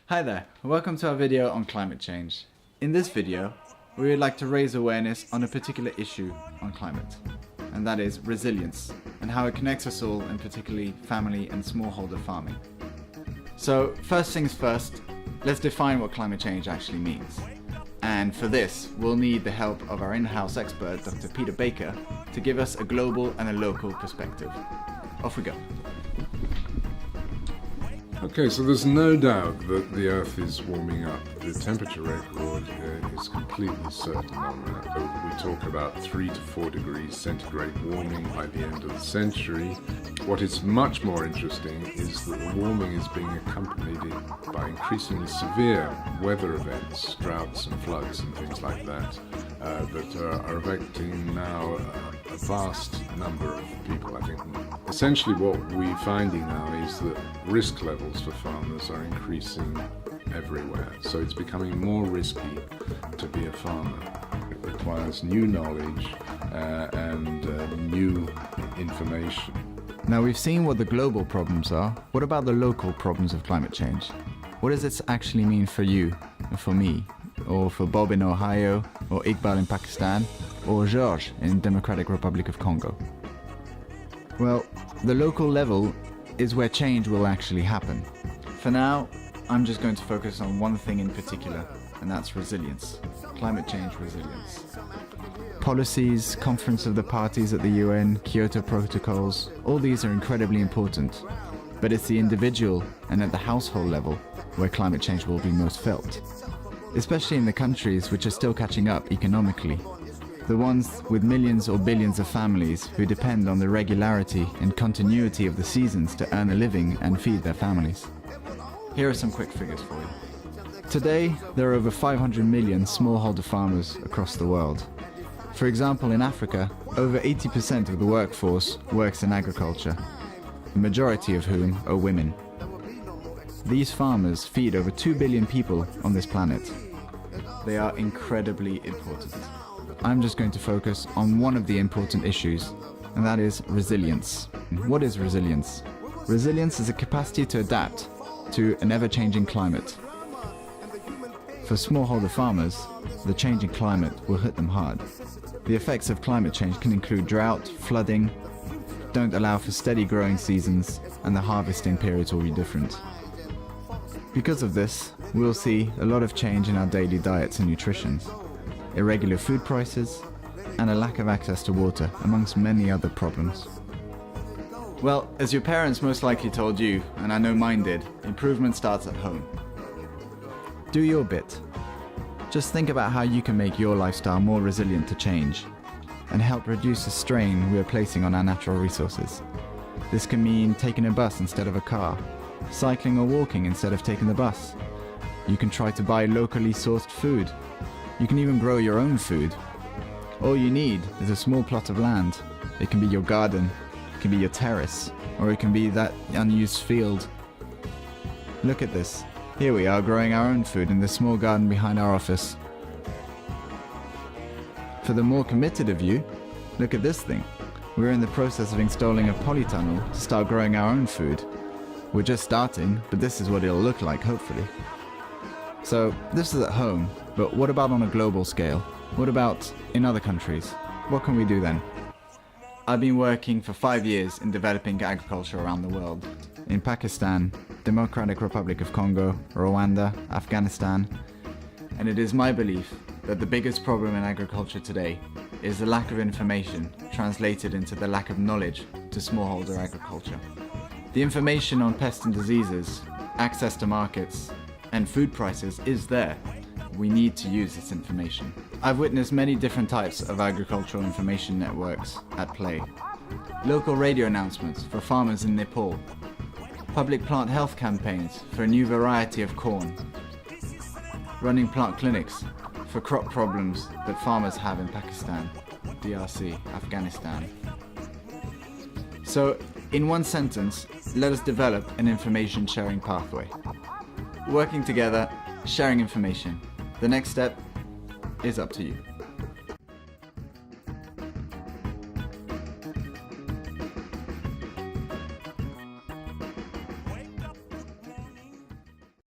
Hi there, welcome to our video on climate change. In this video, we would like to raise awareness on a particular issue on climate, and that is resilience, and how it connects us all, and particularly family and smallholder farming. So first things first, let's define what climate change actually means. And for this, we'll need the help of our in-house expert, Dr. Peter Baker, to give us a global and a local perspective. Off we go. Okay, so there's no doubt that the Earth is warming up. The temperature record is completely certain on that. We talk about 3 to 4 degrees centigrade warming by the end of the century. What is much more interesting is that the warming is being accompanied by increasingly severe weather events, droughts and floods and things like that, that are affecting now a vast number of people, I think. Essentially what we're finding now is that risk levels for farmers are increasing everywhere. So it's becoming more risky to be a farmer. It requires new knowledge and new information. Now we've seen what the global problems are. What about the local problems of climate change? What does this actually mean for you, or for me, or for Bob in Ohio, or Iqbal in Pakistan, or George in Democratic Republic of Congo? Well, the local level is where change will actually happen. For now, I'm just going to focus on one thing in particular, and that's resilience. Climate change resilience. Policies, Conference of the Parties at the UN, Kyoto Protocols, all these are incredibly important. But it's the individual and at the household level where climate change will be most felt. Especially in the countries which are still catching up economically. The ones with millions or billions of families who depend on the regularity and continuity of the seasons to earn a living and feed their families. Here are some quick figures for you. Today, there are over 500 million smallholder farmers across the world. For example, in Africa, over 80% of the workforce works in agriculture, the majority of whom are women. These farmers feed over 2 billion people on this planet. They are incredibly important. I'm just going to focus on one of the important issues, and that is resilience. What is resilience? Resilience is a capacity to adapt to an ever-changing climate. For smallholder farmers, the changing climate will hit them hard. The effects of climate change can include drought, flooding, don't allow for steady growing seasons, and the harvesting periods will be different. Because of this, we'll see a lot of change in our daily diets and nutrition, irregular food prices, and a lack of access to water, amongst many other problems. Well, as your parents most likely told you, and I know mine did, improvement starts at home. Do your bit. Just think about how you can make your lifestyle more resilient to change, and help reduce the strain we are placing on our natural resources. This can mean taking a bus instead of a car, cycling or walking instead of taking the bus. You can try to buy locally sourced food. You can even grow your own food. All you need is a small plot of land. It can be your garden, it can be your terrace, or it can be that unused field. Look at this. Here we are growing our own food in this small garden behind our office. For the more committed of you, look at this thing. We're in the process of installing a polytunnel to start growing our own food. We're just starting, but this is what it'll look like, hopefully. So this is at home, but what about on a global scale? What about in other countries? What can we do then? I've been working for 5 years in developing agriculture around the world. In Pakistan, Democratic Republic of Congo, Rwanda, Afghanistan. And it is my belief that the biggest problem in agriculture today is the lack of information translated into the lack of knowledge to smallholder agriculture. The information on pests and diseases, access to markets, and food prices is there. We need to use this information. I've witnessed many different types of agricultural information networks at play. Local radio announcements for farmers in Nepal. Public plant health campaigns for a new variety of corn. Running plant clinics for crop problems that farmers have in Pakistan, DRC, Afghanistan. So, in one sentence, let us develop an information sharing pathway. Working together, sharing information. The next step is up to you.